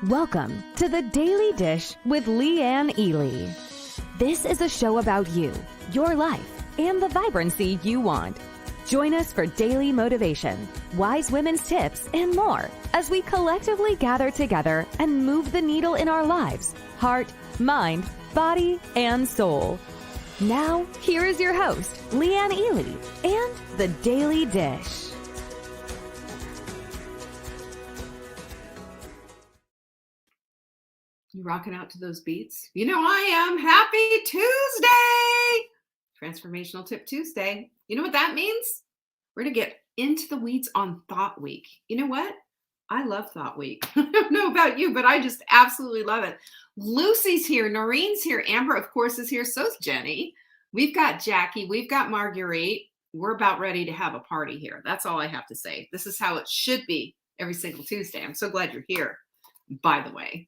Welcome to the Daily Dish with Leanne Ely. This is a show about you, your life, and the vibrancy you want. Join us for daily motivation, wise women's tips, and more as we collectively gather together and move the needle in our lives, heart, mind, body, and soul. Now, here is your host, Leanne Ely, and the Daily Dish. You rocking out to those beats? You know I am. Happy Tuesday! Transformational Tip Tuesday. You know what that means? We're going to get into the weeds on Thought Week. You know what? I love Thought Week. I don't know about you, but I just absolutely love it. Lucy's here. Noreen's here. Amber, of course, is here. So's Jenny. We've got Jackie. We've got Marguerite. We're about ready to have a party here. That's all I have to say. This is how it should be every single Tuesday. I'm so glad you're here, by the way.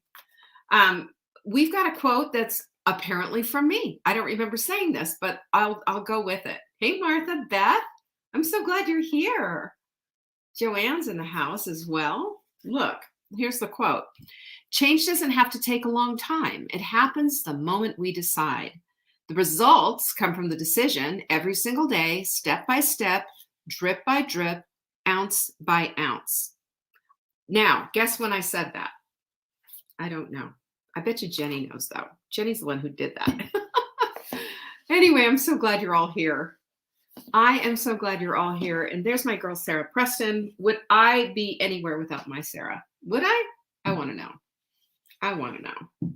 We've got a quote that's apparently from me. I don't remember saying this, but I'll go with it. Hey, Martha, Beth, I'm so glad you're here. Joanne's in the house as well. Look, here's the quote. Change doesn't have to take a long time. It happens the moment we decide. The results come from the decision every single day, step by step, drip by drip, ounce by ounce. Now, guess when I said that? I don't know. I bet you Jenny knows, though. Jenny's the one who did that. Anyway, I'm so glad you're all here. I am so glad you're all here. And there's my girl, Sarah Preston. Would I be anywhere without my Sarah? Would I? I want to know. I want to know.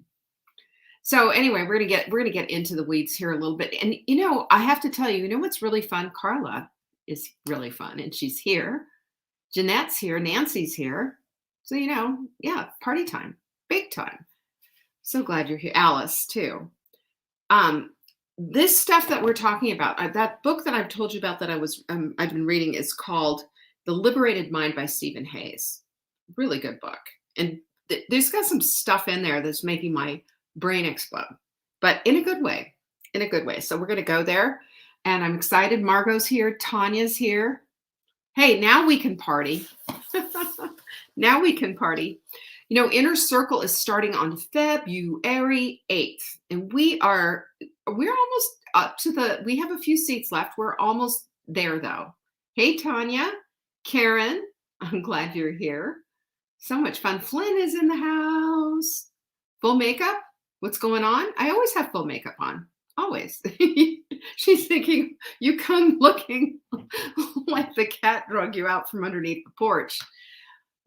So anyway, we're gonna get into the weeds here a little bit. And you know, I have to tell you, you know what's really fun? Carla is really fun, and she's here. Jeanette's here. Nancy's here. So you know, yeah, party time. Big time. So glad you're here. Alice, too. This stuff that we're talking about, that book that I've told you about that I've been reading is called The Liberated Mind by Stephen Hayes. Really good book. And there's got some stuff in there that's making my brain explode, but in a good way. In a good way. So we're going to go there. And I'm excited. Margot's here. Tanya's here. Hey, now we can party. Now we can party. You know, Inner Circle is starting on February 8th, and we're almost up to we have a few seats left. We're almost there, though. Hey, Tanya, Karen, I'm glad you're here. So much fun. Flynn is in the house. Full makeup? What's going on? I always have full makeup on. Always. She's thinking you come looking like the cat drug you out from underneath the porch.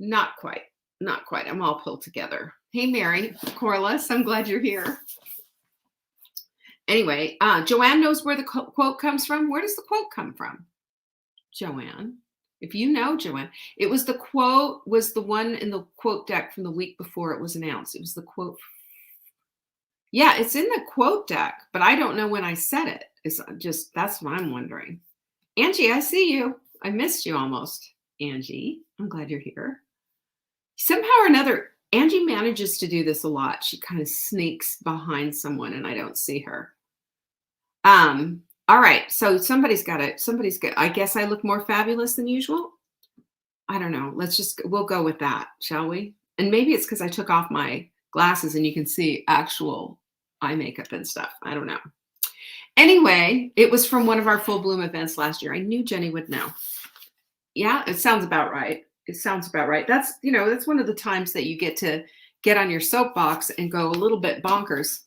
Not quite. Not quite. I'm all pulled together. Hey, Mary, Corliss, I'm glad you're here. Anyway, Joanne knows where the quote comes from. Where does the quote come from? Joanne, if you know, Joanne, it was the quote, was the one in the quote deck from the week before it was announced. It was the quote. Yeah, it's in the quote deck, but I don't know when I said it. It's just, that's what I'm wondering. Angie, I see you. I missed you almost. Angie, I'm glad you're here. Somehow or another, Angie manages to do this a lot. She kind of sneaks behind someone and I don't see her. All right. So somebody's got it. I guess I look more fabulous than usual. I don't know. We'll go with that, shall we? And maybe it's because I took off my glasses and you can see actual eye makeup and stuff. I don't know. Anyway, it was from one of our Full Bloom events last year. I knew Jenny would know. Yeah, it sounds about right. It sounds about right. That's one of the times that you get to get on your soapbox and go a little bit bonkers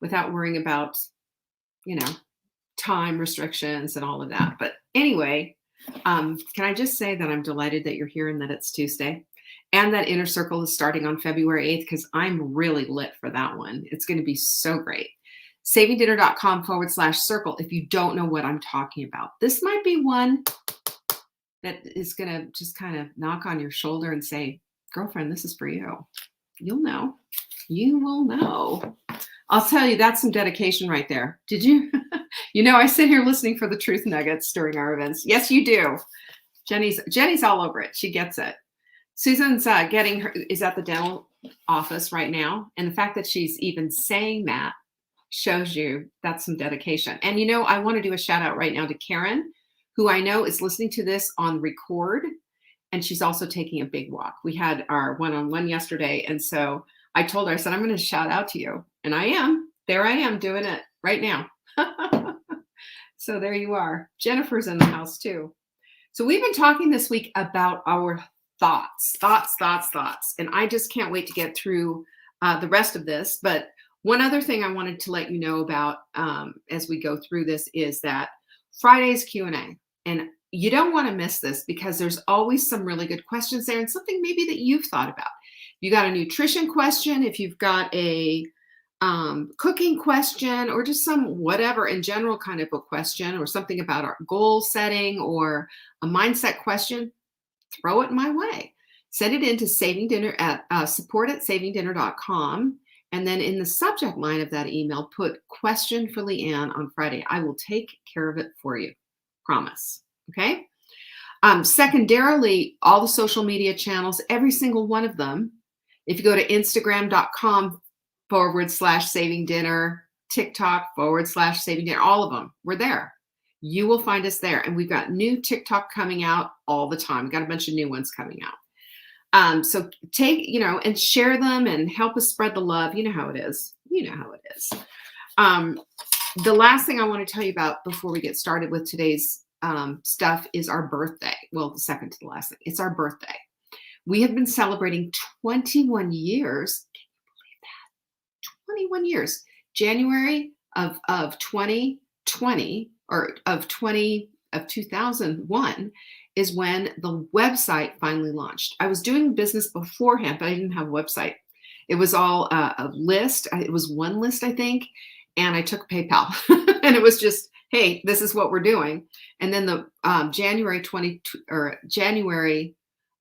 without worrying about, time restrictions and all of that. But anyway, can I just say that I'm delighted that you're here and that it's Tuesday and that Inner Circle is starting on February 8th because I'm really lit for that one. It's going to be so great. savingdinner.com/circle if you don't know what I'm talking about. This might be one that is going to just kind of knock on your shoulder and say, girlfriend, this is for you. You'll know. You will know. I'll tell you, that's some dedication right there. Did you? I sit here listening for the truth nuggets during our events. Yes, you do. Jenny's all over it. She gets it. Susan's is at the dental office right now. And the fact that she's even saying that shows you that's some dedication. And I want to do a shout out right now to Karen, who I know is listening to this on record. And she's also taking a big walk. We had our one-on-one yesterday. And so I told her, I said, I'm going to shout out to you. And I am. There I am doing it right now. So there you are. Jennifer's in the house too. So we've been talking this week about our thoughts. And I just can't wait to get through the rest of this. But one other thing I wanted to let you know about as we go through this is that Friday's Q&A. And you don't want to miss this because there's always some really good questions there and something maybe that you've thought about. You got a nutrition question, if you've got a cooking question, or just some whatever in general kind of a question, or something about our goal setting or a mindset question, throw it my way. Send it into Saving Dinner at support@savingdinner.com. And then in the subject line of that email, put question for Leanne on Friday. I will take care of it for you. Promise. Okay. Secondarily, all the social media channels, every single one of them. If you go to Instagram.com/saving dinner, TikTok/saving dinner, all of them, we're there. You will find us there. And we've got new TikTok coming out all the time. We've got a bunch of new ones coming out. So take, and share them and help us spread the love. You know how it is. The last thing I want to tell you about before we get started with today's stuff is our birthday. Well, the second to the last thing. It's our birthday. We have been celebrating 21 years. Can you believe that? 21 years. January of 2020 or of 2001 is when the website finally launched. I was doing business beforehand, but I didn't have a website. It was all a list. It was one list, I think. And I took PayPal and it was just, hey, this is what we're doing. And then the January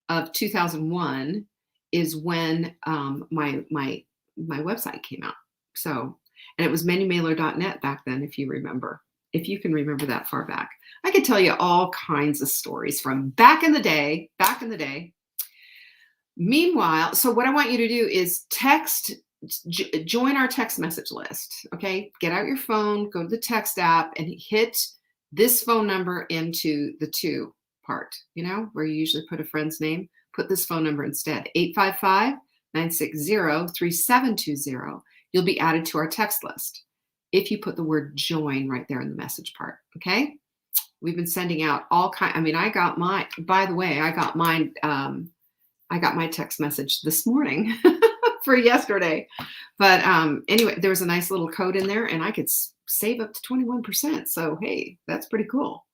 of 2001 is when my website came out. So, and it was menumailer.net back then, if you remember. If you can remember that far back. I could tell you all kinds of stories from back in the day. Meanwhile, so what I want you to do is join our text message list. Okay. Get out your phone, go to the text app and hit this phone number into the to part, where you usually put a friend's name. Put this phone number instead, 855-960-3720. You'll be added to our text list if you put the word join right there in the message part. Okay. We've been sending out all kinds. I got my text message this morning for yesterday. But anyway, there was a nice little code in there and I could save up to 21%. So, hey, that's pretty cool.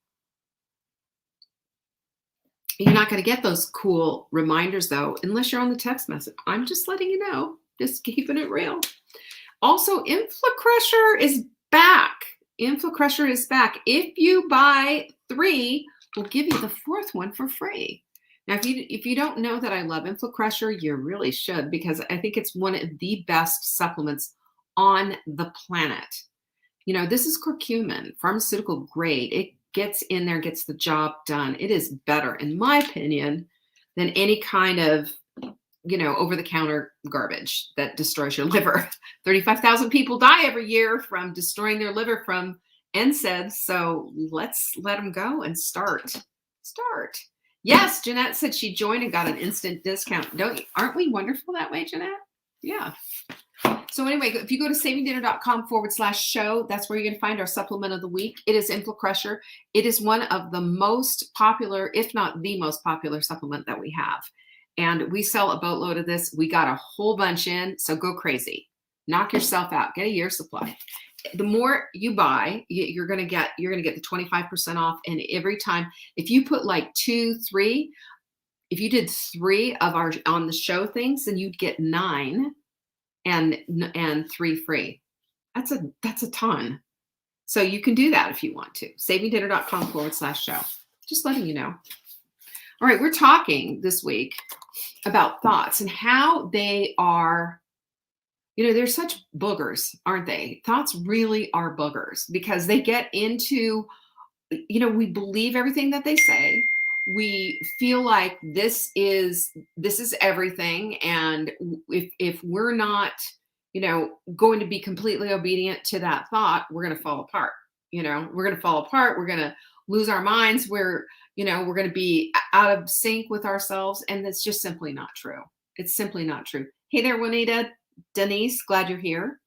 You're not going to get those cool reminders though, unless you're on the text message. I'm just letting you know, just keeping it real. Also, Infla Crusher is back. Infla Crusher is back. If you buy 3, we'll give you the 4th one for free. Now, if you don't know that I love Infla Crusher, you really should, because I think it's one of the best supplements on the planet. This is curcumin, pharmaceutical grade. It gets in there, gets the job done. It is better, in my opinion, than any kind of, over-the-counter garbage that destroys your liver. 35,000 people die every year from destroying their liver from NSAIDs. So let's let them go and start. Yes, Jeanette said she joined and got an instant discount. Aren't we wonderful that way, Jeanette? Yeah. So anyway, if you go to savingdinner.com/show, that's where you're going to find our supplement of the week. It is Infla Crusher. It is one of the most popular, if not the most popular supplement that we have. And we sell a boatload of this. We got a whole bunch in, so go crazy. Knock yourself out. Get a year's supply. The more you buy, you're going to get the 25% off. And every time, if you put like 2, 3, if you did 3 of our on the show things, then you'd get 9 and 3 free. That's a ton. So you can do that if you want to. savingdinner.com/show. Just letting you know. All right, we're talking this week about thoughts and how they are, they're such boogers, aren't they? Thoughts really are boogers because they get into, we believe everything that they say. We feel like this is everything. And if we're not, going to be completely obedient to that thought, we're going to fall apart. We're going to fall apart. We're going to lose our minds. We're going to be out of sync with ourselves. And that's just simply not true. It's simply not true. Hey there, Juanita, Denise, glad you're here.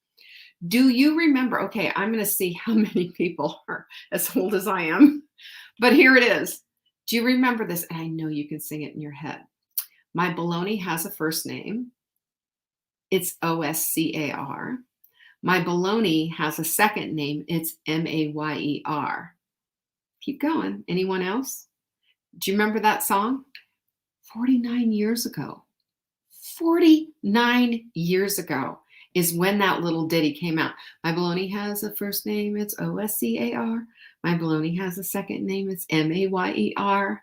Do you remember? Okay, I'm going to see how many people are as old as I am, but here it is. Do you remember this? And I know you can sing it in your head. My baloney has a first name. It's Oscar. My baloney has a second name. It's Mayer. Keep going. Anyone else? Do you remember that song? 49 years ago. 49 years ago is when that little ditty came out. My baloney has a first name. It's Oscar. My baloney has a second name. It's Mayer.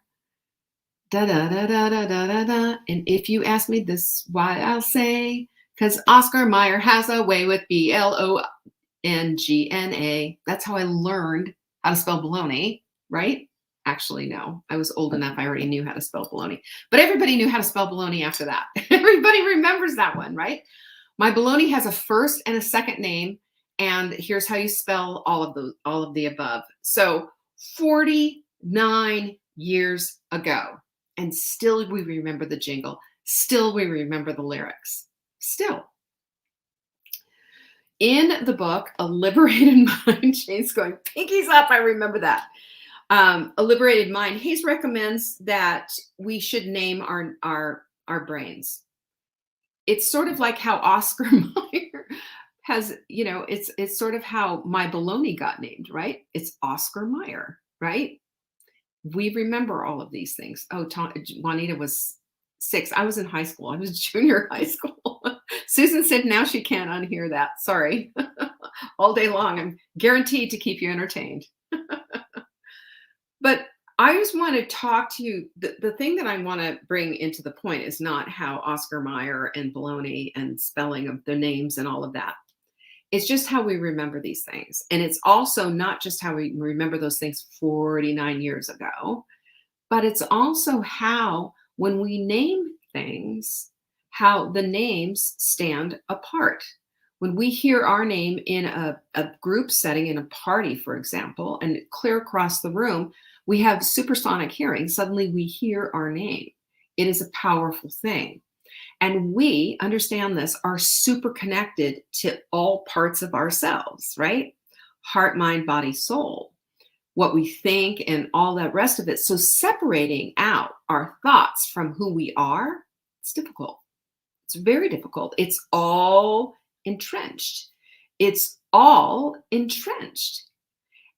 Da da da da da da da da. And if you ask me this, why I'll say, because Oscar Mayer has a way with Blongna. That's how I learned how to spell baloney, right? Actually, no. I was old enough. I already knew how to spell baloney. But everybody knew how to spell baloney after that. Everybody remembers that one, right? My baloney has a first and a second name. And here's how you spell all of the above. So 49 years ago. And still we remember the jingle. Still we remember the lyrics. Still. In the book, A Liberated Mind, Shane's going, pinkies up, I remember that. A Liberated Mind, Hayes recommends that we should name our brains. It's sort of like how Oscar Mayer has, it's sort of how my baloney got named, right? It's Oscar Mayer, right? We remember all of these things. Oh, Juanita was 6. I was in high school. I was junior high school. Susan said now she can't unhear that. Sorry. All day long. I'm guaranteed to keep you entertained. But I just want to talk to you. The thing that I want to bring into the point is not how Oscar Mayer and baloney and spelling of the names and all of that. It's just how we remember these things. And it's also not just how we remember those things 49 years ago, but it's also how, when we name things, how the names stand apart. When we hear our name in a group setting, in a party, for example, and clear across the room, we have supersonic hearing. Suddenly we hear our name. It is a powerful thing. And we, understand this, are super connected to all parts of ourselves, right? Heart, mind, body, soul, what we think and all that rest of it. So separating out our thoughts from who we are, it's difficult. It's very difficult. It's all entrenched. It's all entrenched.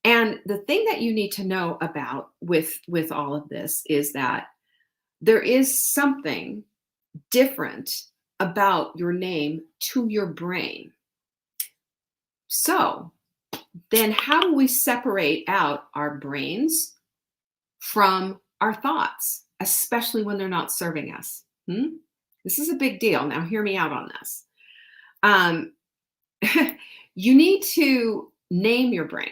And the thing that you need to know about with all of this is that there is something different about your name to your brain. So then how do we separate out our brains from our thoughts, especially when they're not serving us? This is a big deal. Now hear me out on this. You need to name your brain.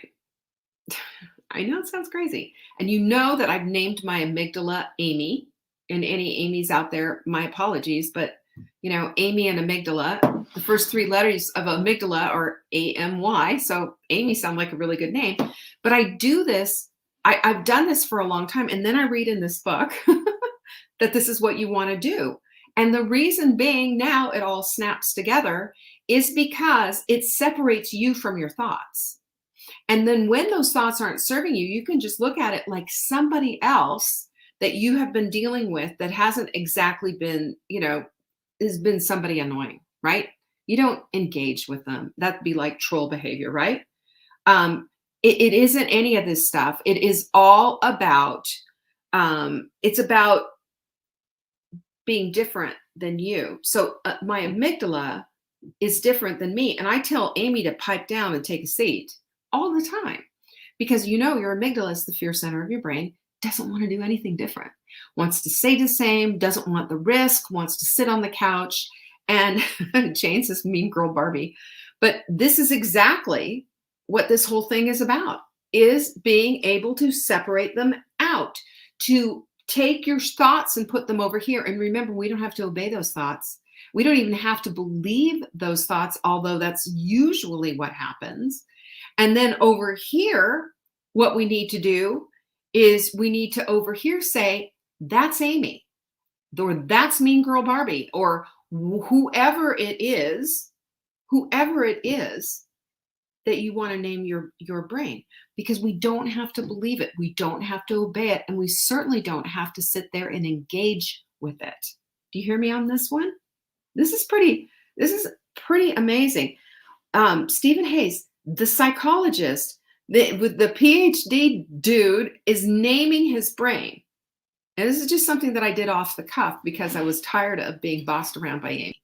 I know it sounds crazy. And you know that I've named my amygdala Amy. And any Amy's out there, my apologies, but Amy and amygdala, the first 3 letters of amygdala are AMY. So Amy sounds like a really good name. But I do this, I've done this for a long time. And then I read in this book that this is what you want to do. And the reason being, now it all snaps together, is because it separates you from your thoughts. And then when those thoughts aren't serving you, you can just look at it like somebody else that you have been dealing with that hasn't exactly been, has been somebody annoying, right? You don't engage with them. That'd be like troll behavior, right? It isn't any of this stuff. It is all about, it's about being different than you. So my amygdala is different than me. And I tell Amy to pipe down and take a seat all the time, because your amygdala is the fear center of your brain. Doesn't want to do anything different, wants to stay the same, doesn't want the risk, wants to sit on the couch. And Jane says, mean girl Barbie. But this is exactly what this whole thing is about, is being able to separate them out, to take your thoughts and put them over here. And remember, we don't have to obey those thoughts. We don't even have to believe those thoughts, although that's usually what happens. And then over here, what we need to do is we need to over here say, that's Amy, or that's Mean Girl Barbie, or whoever it is that you want to name your brain, because we don't have to believe it. We don't have to obey it. And we certainly don't have to sit there and engage with it. Do you hear me on this one? This is pretty amazing. Stephen Hayes, the psychologist, with the PhD dude, is naming his brain. And this is just something that I did off the cuff because I was tired of being bossed around by Amy.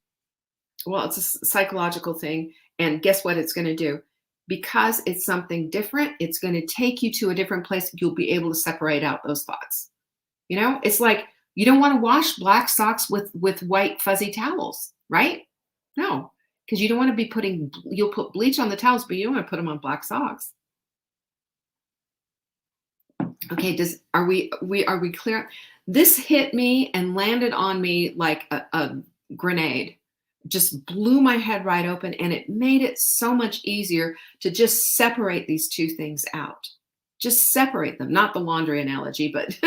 Well, it's a psychological thing. And guess what it's going to do? Because it's something different, it's going to take you to a different place. You'll be able to separate out those thoughts. You know, it's like you don't want to wash black socks with white fuzzy towels, right? No, because you don't want to be you'll put bleach on the towels, but you don't want to put them on black socks. Okay, are we clear? This hit me and landed on me like a grenade. Just blew my head right open, and it made it so much easier to just separate these two things out. Just separate them, not the laundry analogy, but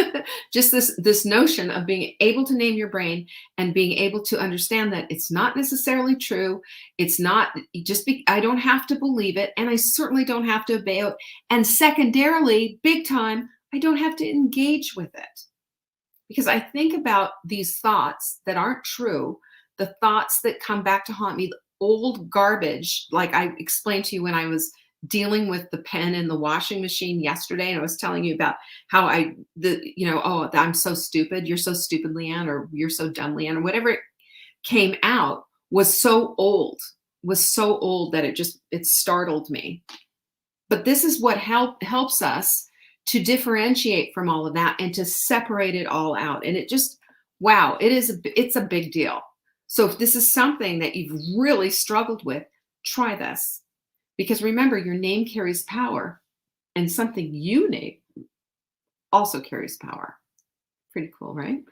just this notion of being able to name your brain and being able to understand that it's not necessarily true. It's not I don't have to believe it, and I certainly don't have to obey it. And secondarily, big time, I don't have to engage with it. Because I think about these thoughts that aren't true, the thoughts that come back to haunt me, the old garbage, like I explained to you when I was dealing with the pen in the washing machine yesterday, and I was telling you about how I'm so stupid, you're so stupid, Leanne, or you're so dumb, Leanne, or whatever it came out was so old that it startled me. But this is what helps us to differentiate from all of that and to separate it all out. And it just, wow, it's a big deal. So if this is something that you've really struggled with, try this. Because remember, your name carries power, and something you name also carries power. Pretty cool, right?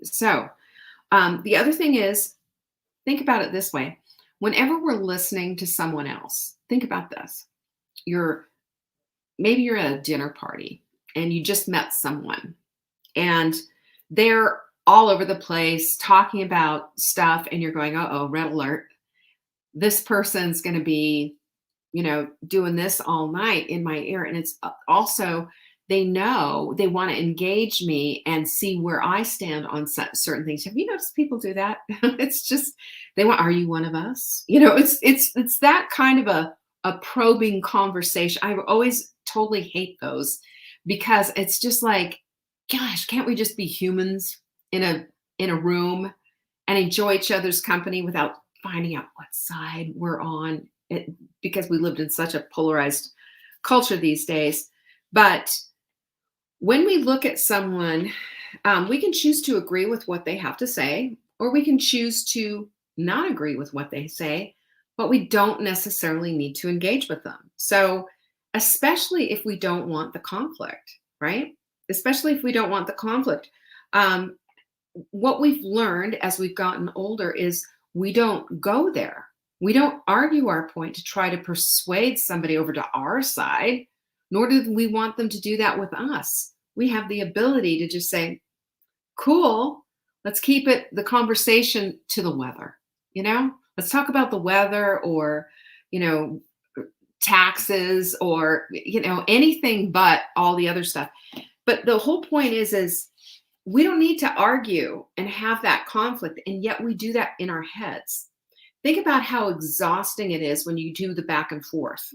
So the other thing is, think about it this way. Whenever we're listening to someone else, think about this. Maybe you're at a dinner party and you just met someone, and they're all over the place talking about stuff, and you're going, uh-oh, red alert. This person's going to be, doing this all night in my ear. And it's also, they know they want to engage me and see where I stand on certain things. Have you noticed people do that? It's just, are you one of us? It's that kind of a probing conversation. I always totally hate those, because it's just like, gosh, can't we just be humans in a room and enjoy each other's company without finding out what side we're on, because we lived in such a polarized culture these days. But when we look at someone, we can choose to agree with what they have to say, or we can choose to not agree with what they say, but we don't necessarily need to engage with them. So especially if we don't want the conflict, right? Especially if we don't want the conflict. What we've learned as we've gotten older is we don't go there. We don't argue our point to try to persuade somebody over to our side, nor do we want them to do that with us. We have the ability to just say, cool, let's keep the conversation to the weather. Let's talk about the weather, or, taxes, or, anything but all the other stuff. But the whole point is we don't need to argue and have that conflict, and yet we do that in our heads. Think about how exhausting it is when you do the back and forth.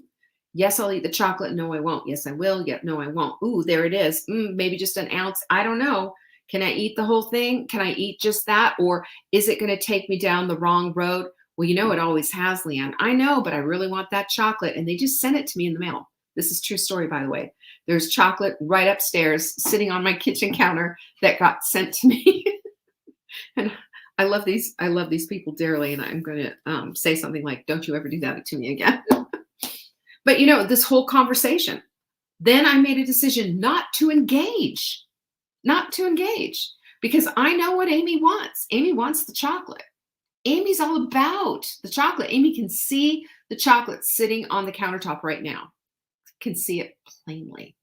Yes, I'll eat the chocolate. No, I won't. Yes, I will. Yeah, no, I won't. Ooh, there it is. Maybe just an ounce. I don't know. Can I eat the whole thing? Can I eat just that? Or is it going to take me down the wrong road? Well, it always has, Leanne. I know, but I really want that chocolate. And they just sent it to me in the mail. This is a true story, by the way. There's chocolate right upstairs sitting on my kitchen counter that got sent to me. And I love these people dearly. And I'm going to say something like, don't you ever do that to me again. But this whole conversation, then I made a decision not to engage, because I know what Amy wants. Amy wants the chocolate. Amy's all about the chocolate. Amy can see the chocolate sitting on the countertop right now, can see it plainly.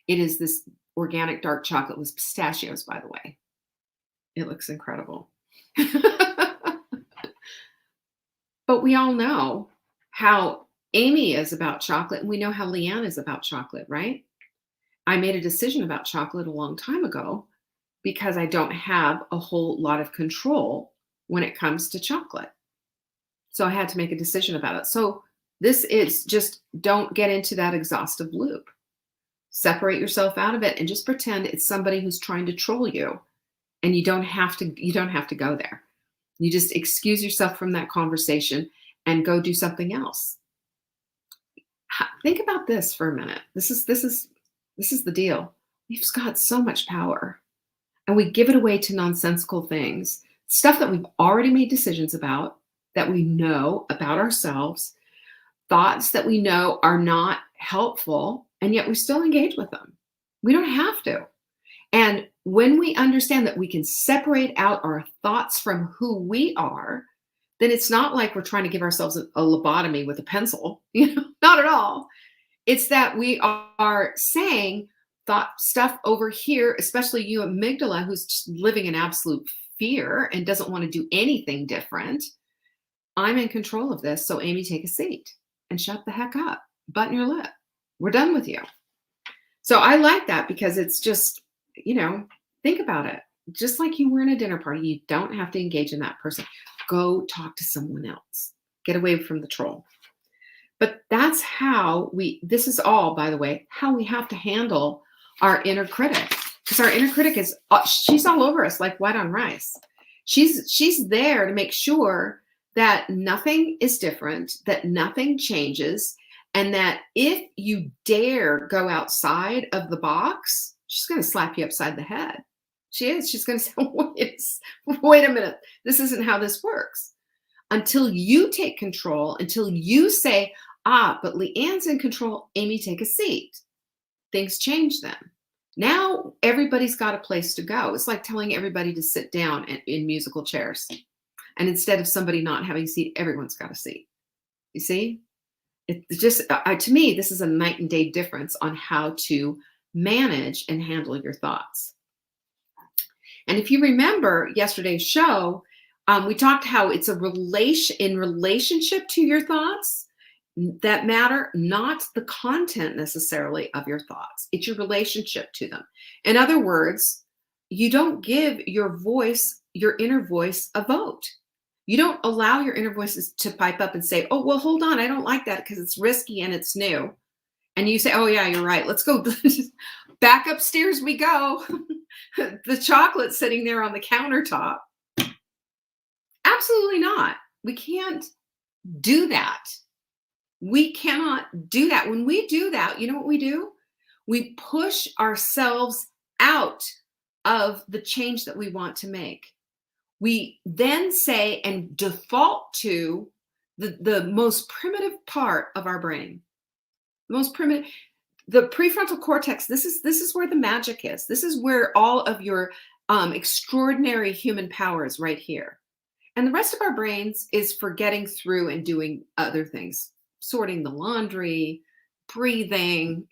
It is this organic dark chocolate with pistachios, by the way. It looks incredible. But we all know how Amy is about chocolate, and we know how Leanne is about chocolate, right? I made a decision about chocolate a long time ago because I don't have a whole lot of control when it comes to chocolate. So I had to make a decision about it. So this is just, don't get into that exhaustive loop. Separate yourself out of it and just pretend it's somebody who's trying to troll you. And you don't have to go there. You just excuse yourself from that conversation and go do something else. Think about this for a minute. This is the deal. We've got so much power, and we give it away to nonsensical things, stuff that we've already made decisions about, that we know about ourselves, thoughts that we know are not helpful, and yet we still engage with them. We don't have to. And when we understand that we can separate out our thoughts from who we are, then it's not like we're trying to give ourselves a lobotomy with a pencil, not at all. It's that we are saying thought stuff over here, especially you amygdala, who's just living in absolute fear and doesn't want to do anything different. I'm in control of this. So Amy, take a seat and shut the heck up. Button your lip. We're done with you. So I like that because it's just, think about it. Just like you were in a dinner party, you don't have to engage in that person. Go talk to someone else. Get away from the troll. But that's how this is all, by the way, how we have to handle our inner critic. Because our inner critic she's all over us like white on rice. She's there to make sure that nothing is different, that nothing changes, and that if you dare go outside of the box, she's going to slap you upside the head. She is. She's going to say, wait a minute. This isn't how this works. Until you take control, until you say, but Leanne's in control, Amy, take a seat. Things change then. Now everybody's got a place to go. It's like telling everybody to sit down in musical chairs. And instead of somebody not having a seat, everyone's got a seat. You see? It's just, to me, this is a night and day difference on how to manage and handle your thoughts. And if you remember yesterday's show, we talked how it's in relationship to your thoughts that matter, not the content necessarily of your thoughts. It's your relationship to them. In other words, you don't give your inner voice, a vote. You don't allow your inner voices to pipe up and say, oh, well, hold on, I don't like that because it's risky and it's new. And you say, oh, yeah, you're right. Let's go. Back upstairs we go. The chocolate sitting there on the countertop. Absolutely not. We can't do that. We cannot do that. When we do that, you know what we do? We push ourselves out of the change that we want to make. We then say and default to the most primitive part of our brain. The most primitive, the prefrontal cortex. This is where the magic is. This is where all of your extraordinary human power is, right here. And the rest of our brains is for getting through and doing other things, sorting the laundry, breathing,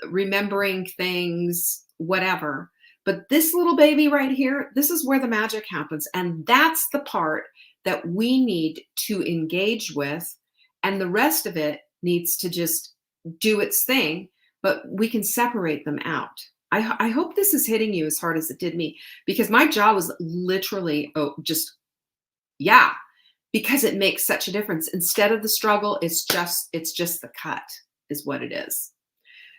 remembering things, whatever. But this little baby right here, this is where the magic happens. And that's the part that we need to engage with. And the rest of it needs to just do its thing, but we can separate them out. I hope this is hitting you as hard as it did me, because my jaw was literally, because it makes such a difference. Instead of the struggle, it's just the cut is what it is.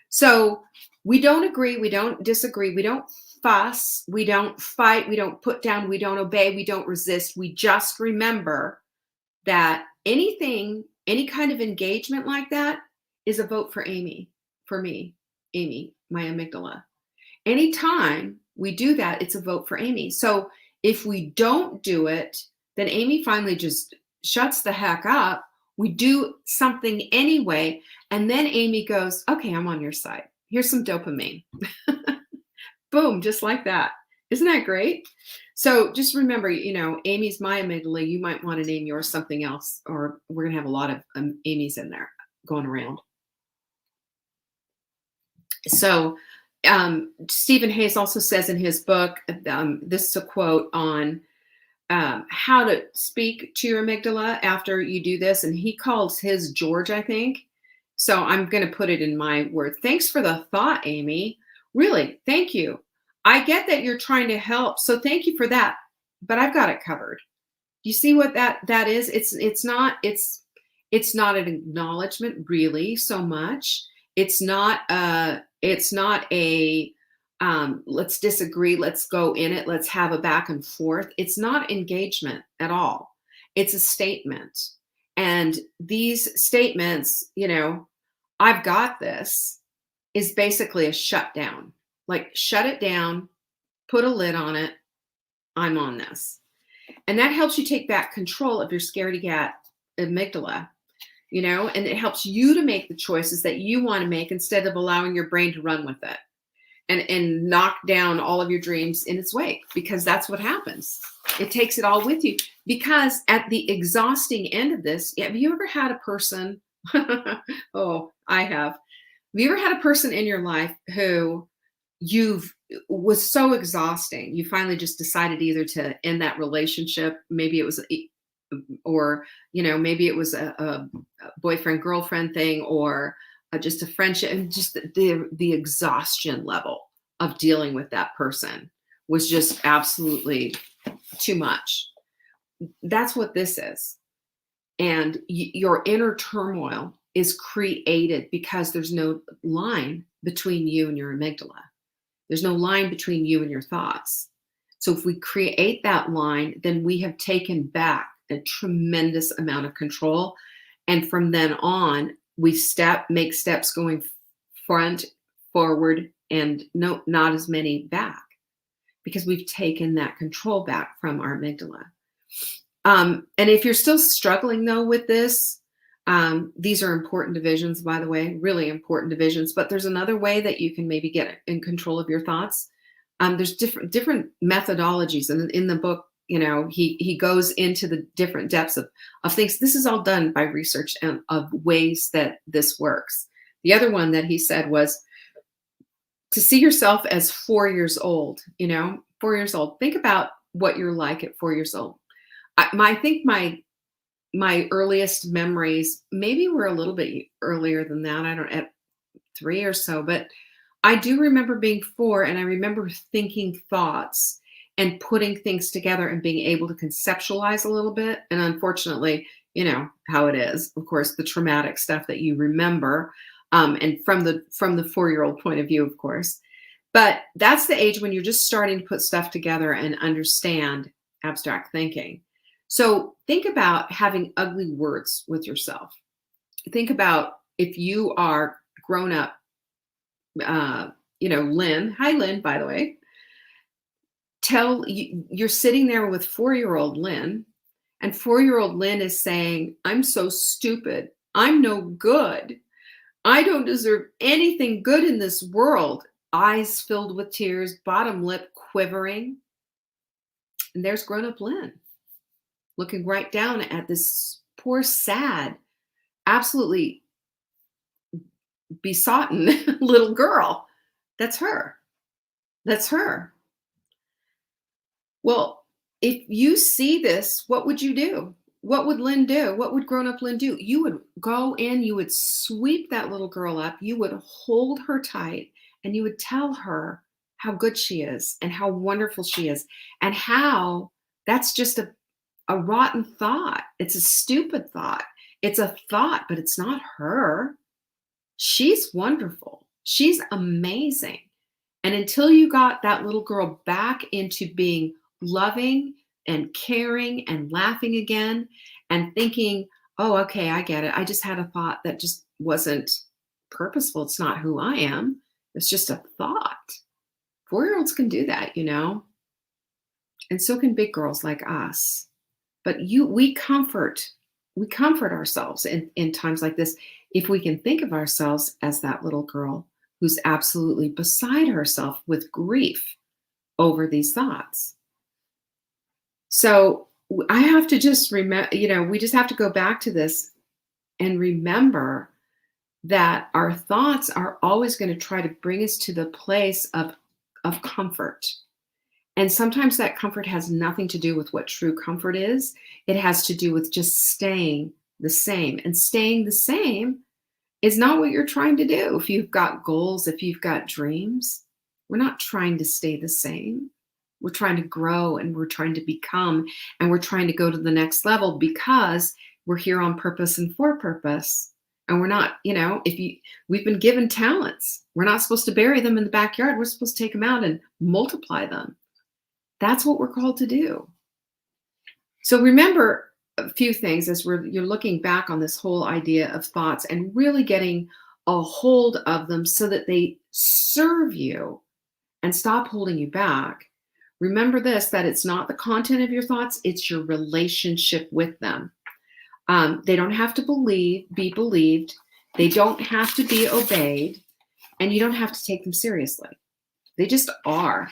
So we don't agree. We don't disagree. We don't fuss. We don't fight. We don't put down. We don't obey. We don't resist. We just remember that any kind of engagement like that is a vote for Amy, for me, Amy, my amygdala. Anytime we do that, it's a vote for Amy. So if we don't do it, then Amy finally just shuts the heck up. We do something anyway. And then Amy goes, okay, I'm on your side. Here's some dopamine. Boom, just like that. Isn't that great? So just remember, Amy's my amygdala. You might want to name yours something else, or we're going to have a lot of Amy's in there going around. So Stephen Hayes also says in his book, this is a quote on how to speak to your amygdala after you do this. And he calls his George, I think. So I'm going to put it in my word. Thanks for the thought, Amy. Really, thank you. I get that you're trying to help. So thank you for that. But I've got it covered. You see what that is? It's not an acknowledgement really so much. It's not a let's disagree, let's go in it, let's have a back and forth. It's not engagement at all. It's a statement. And these statements, I've got this, is basically a shutdown. Like, shut it down, put a lid on it. I'm on this. And that helps you take back control of your scaredy cat amygdala, and it helps you to make the choices that you want to make instead of allowing your brain to run with it and knock down all of your dreams in its wake, because that's what happens. It takes it all with you, because at the exhausting end of this, have you ever had a person, oh, I have. Have you ever had a person in your life who was so exhausting, you finally just decided either to end that relationship, maybe it was maybe it was a boyfriend girlfriend thing, or just a friendship, and just the exhaustion level of dealing with that person was just absolutely too much. That's what this is. And your inner turmoil is created because there's no line between you and your amygdala. There's no line between you and your thoughts. So if we create that line, then we have taken back a tremendous amount of control. And from then on, we make steps going front, forward, and not as many back, because we've taken that control back from our amygdala. And if you're still struggling though with this, these are important divisions, by the way, really important divisions, but there's another way that you can maybe get in control of your thoughts. There's different methodologies. And in the book, he goes into the different depths of things. This is all done by research and of ways that this works. The other one that he said was to see yourself as 4 years old, 4 years old. Think about what you're like at 4 years old. I think my earliest memories maybe were a little bit earlier than that. I don't, at 3 or so, but I do remember being 4, and I remember thinking thoughts and putting things together and being able to conceptualize a little bit. And unfortunately, how it is, of course, the traumatic stuff that you remember, and from the 4-year-old point of view, of course. But that's the age when you're just starting to put stuff together and understand abstract thinking. So think about having ugly words with yourself. Think about if you are grown up, Lynn. Hi, Lynn, by the way. You're sitting there with 4-year-old Lynn, and 4-year-old Lynn is saying, I'm so stupid. I'm no good. I don't deserve anything good in this world. Eyes filled with tears, bottom lip quivering. And there's grown-up Lynn looking right down at this poor, sad, absolutely besotted little girl. That's her. That's her. Well, if you see this, what would you do? What would Lynn do? What would grown-up Lynn do? You would go in, you would sweep that little girl up, you would hold her tight, and you would tell her how good she is and how wonderful she is, and how that's just a rotten thought. It's a stupid thought. It's a thought, but it's not her. She's wonderful. She's amazing. And until you got that little girl back into being loving and caring and laughing again and thinking, oh, okay, I get it. I just had a thought that just wasn't purposeful. It's not who I am. It's just a thought. 4-year-olds can do that, and so can big girls like us. But we comfort ourselves in times like this if we can think of ourselves as that little girl who's absolutely beside herself with grief over these thoughts. So I have to just remember, we just have to go back to this and remember that our thoughts are always going to try to bring us to the place of comfort. And sometimes that comfort has nothing to do with what true comfort is. It has to do with just staying the same. And staying the same is not what you're trying to do. If you've got goals, if you've got dreams, we're not trying to stay the same. We're trying to grow and we're trying to become and we're trying to go to the next level because we're here on purpose and for purpose. And we're not, we've been given talents. We're not supposed to bury them in the backyard. We're supposed to take them out and multiply them. That's what we're called to do. So remember a few things as you're looking back on this whole idea of thoughts and really getting a hold of them so that they serve you and stop holding you back. Remember this, that it's not the content of your thoughts, it's your relationship with them. They don't have to be believed. They don't have to be obeyed. And you don't have to take them seriously. They just are,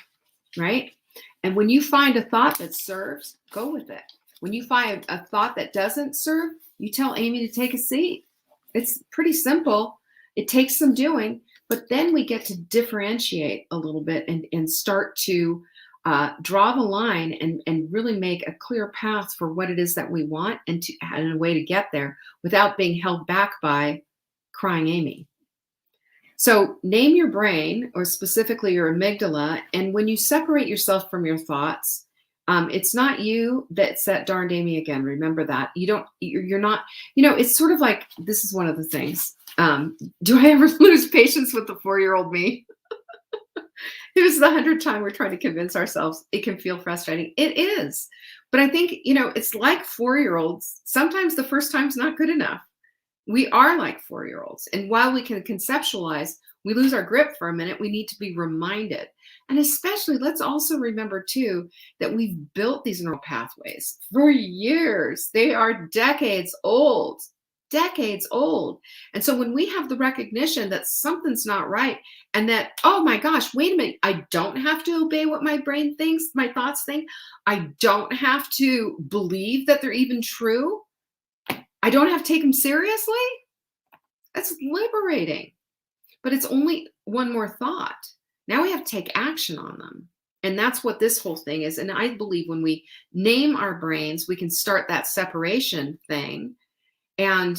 right? And when you find a thought that serves, go with it. When you find a thought that doesn't serve, you tell Amy to take a seat. It's pretty simple. It takes some doing, but then we get to differentiate a little bit and start to draw the line and really make a clear path for what it is that we want and a way to get there without being held back by crying Amy. So name your brain, or specifically your amygdala, and when you separate yourself from your thoughts, it's not you that set darned Amy again. Remember that. You're not, it's sort of like, this is one of the things. Do I ever lose patience with the 4-year-old me? It was the 100th time we're trying to convince ourselves. It can feel frustrating. It is. But I think, it's like 4-year-olds. Sometimes the first time's not good enough. We are like 4-year-olds. And while we can conceptualize, we lose our grip for a minute. We need to be reminded. And especially, let's also remember, too, that we've built these neural pathways for years. They are decades old. And so when we have the recognition that something's not right and that, oh my gosh, wait a minute, I don't have to obey what my brain thinks, my thoughts think. I don't have to believe that they're even true. I don't have to take them seriously. That's liberating. But it's only one more thought. Now we have to take action on them. And that's what this whole thing is. And I believe when we name our brains, we can start that separation thing. And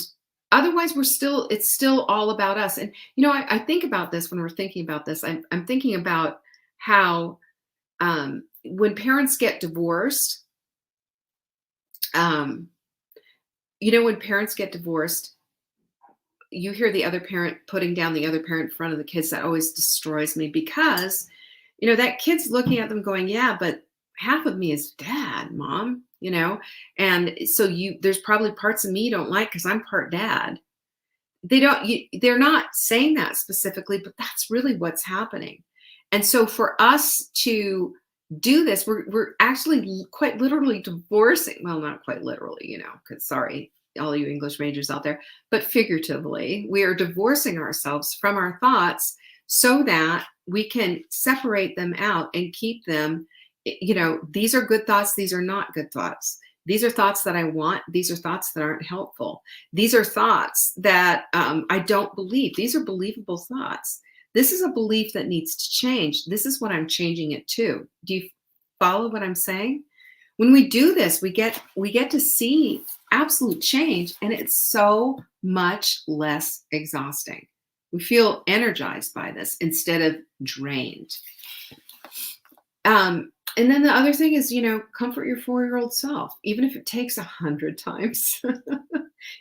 otherwise, it's still all about us. And, I think about this when we're thinking about this. I'm thinking about how when parents get divorced, when parents get divorced, you hear the other parent putting down the other parent in front of the kids. That always destroys me because, that kid's looking at them going, yeah, but half of me is dad, mom, and so there's probably parts of me you don't like because I'm part dad. They're not saying that specifically, but that's really what's happening. And so for us to do this, we're actually quite literally divorcing. Well, not quite literally, because sorry, all you English majors out there, but figuratively, we are divorcing ourselves from our thoughts so that we can separate them out and keep them. These are good thoughts. These are not good thoughts. These are thoughts that I want. These are thoughts that aren't helpful. These are thoughts that I don't believe. These are believable thoughts. This is a belief that needs to change. This is what I'm changing it to. Do you follow what I'm saying? When we do this, we get to see absolute change, and it's so much less exhausting. We feel energized by this instead of drained. And then the other thing is, comfort your 4-year-old self, even if it takes 100 times,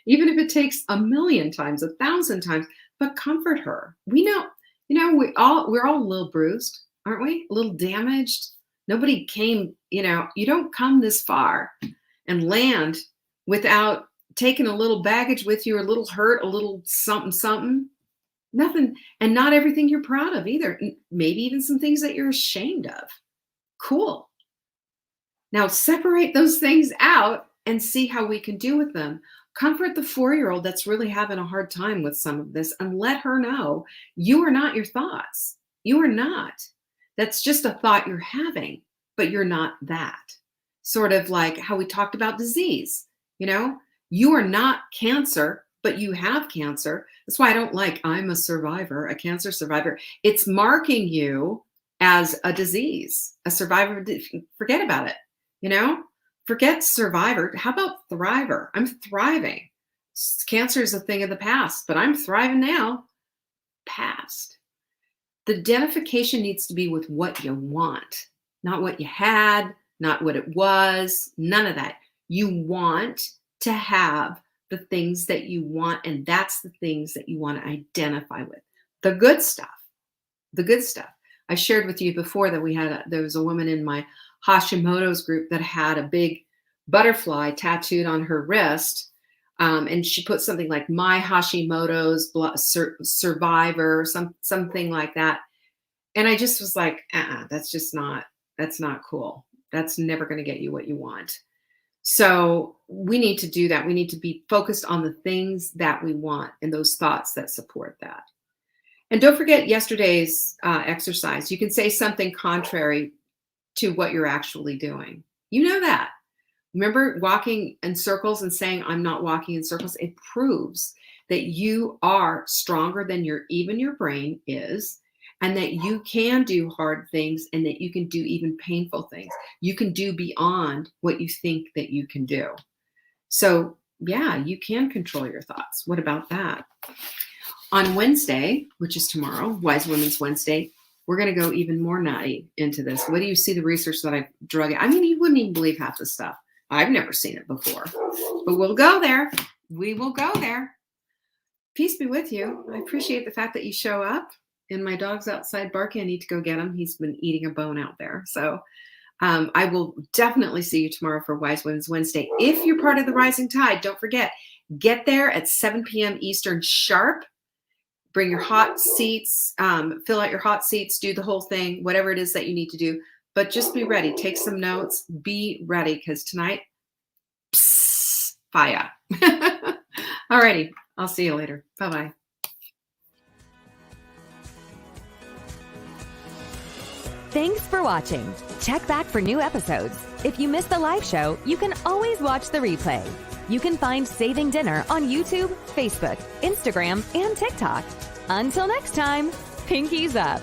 even if it takes 1,000,000 times, 1,000 times, but comfort her. We know, we're all a little bruised, aren't we? A little damaged. Nobody came, you don't come this far and land without taking a little baggage with you, a little hurt, a little something. Nothing, and not everything you're proud of either. Maybe even some things that you're ashamed of. Cool. Now separate those things out and see how we can do with them. Comfort the 4-year-old that's really having a hard time with some of this and let her know you are not your thoughts. You are not. That's just a thought you're having, but you're not that. Sort of like how we talked about disease. You are not cancer. but you have cancer. That's why I don't like, I'm a survivor, a cancer survivor. It's marking you as a disease, a survivor. Forget about it. Forget survivor. How about thriver? I'm thriving. Cancer is a thing of the past, but I'm thriving now. Past. The identification needs to be with what you want, not what you had, not what it was, none of that. You want to have the things that you want, and that's the things that you want to identify with. The good stuff. The good stuff. I shared with you before that there was a woman in my Hashimoto's group that had a big butterfly tattooed on her wrist. And she put something like my Hashimoto's survivor, something like that. And I just was like, that's not cool. That's never going to get you what you want. So we need to do that. We need to be focused on the things that we want and those thoughts that support that. And don't forget yesterday's exercise. You can say something contrary to what you're actually doing. You know that. Remember walking in circles and saying, I'm not walking in circles? It proves that you are stronger than even your brain is, and that you can do hard things, and that you can do even painful things. You can do beyond what you think that you can do. So yeah, you can control your thoughts. What about that? On Wednesday, which is tomorrow, Wise Women's Wednesday, we're going to go even more nutty into this. What do you see the research that I drug it? I mean, you wouldn't even believe half the stuff. I've never seen it before, but we'll go there. We will go there. Peace be with you. I appreciate the fact that you show up, and my dog's outside barking. I need to go get him. He's been eating a bone out there. So I will definitely see you tomorrow for Wise Women's Wednesday. If you're part of the Rising Tide, don't forget, get there at 7 p.m. Eastern sharp. Bring your hot seats, fill out your hot seats, do the whole thing, whatever it is that you need to do. But just be ready. Take some notes. Be ready, because tonight, fire. Alrighty. I'll see you later. Bye-bye. Thanks for watching. Check back for new episodes. If you missed the live show, you can always watch the replay. You can find Saving Dinner on YouTube, Facebook, Instagram, and TikTok. Until next time, pinkies up.